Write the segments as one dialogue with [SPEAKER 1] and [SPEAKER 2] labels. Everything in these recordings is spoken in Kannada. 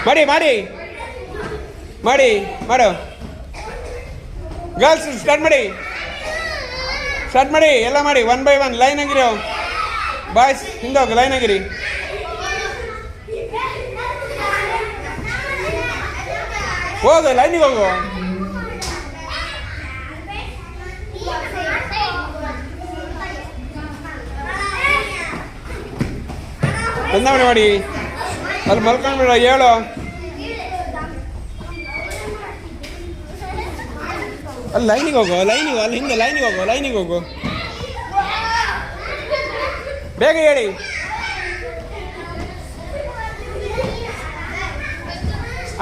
[SPEAKER 1] ಮಾಡಿ ಮಾಡಿ ಮಾಡಿ ಮಾಡು. ಗರ್ಲ್ಸ್ ಸ್ಟಾರ್ಟ್ ಮಾಡಿ ಎಲ್ಲ ಮಾಡಿ 1 by 1 ಲೈನ್ ಆಗಿರಿ. ಬಾಯ್ಸ್ ಹಿಂದೋಗಿ ಲೈನ್ ಆಗಿರಿ. ಹೋಗು ಲೈನಿಗೆ ಹೋಗು. ಬದಲಾವಣೆ ಮಾಡಿ. ಅಲ್ಲಿ ಮಲ್ಕೊಂಡ್ಬಿಡ. ಹೇಳು ಅಲ್ಲಿ ಲೈನಿಗೆ ಹೋಗು. ಅಲ್ಲಿ ಹಿಂದೆ ಲೈನಿಗೆ ಹೋಗು. ಬೇಗ ಹೇಳಿ.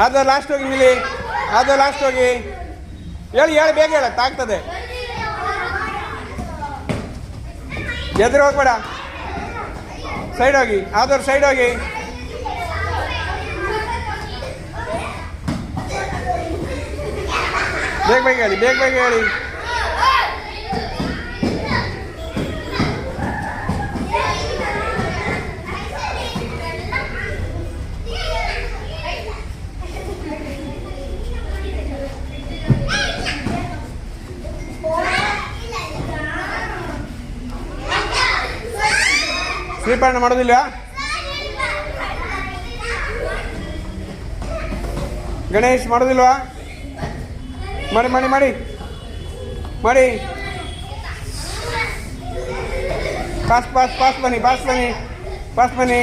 [SPEAKER 1] ಅದು ಲಾಸ್ಟ್ ಹೋಗಿ ನಿಲ್ಲಿ. ಹೇಳಿ ಬೇಗ ಹೇಳಕ್ಕಾಗ್ತದೆ. ಎದುರು ಹೋಗ್ಬೇಡ. ಸೈಡ್ ಹೋಗಿ. ಆದವ್ರು ಸೈಡ್ ಹೋಗಿ. ಬೇಗ ಹೇಳಿ. ಸ್ವೀಪರ್ಣ ಮಾಡೋದಿಲ್ಲ. ಗಣೇಶ್ ಮಾಡೋದಿಲ್ವಾ? ಮಾಡಿ ಪಾಸ್ ಬನ್ನಿ.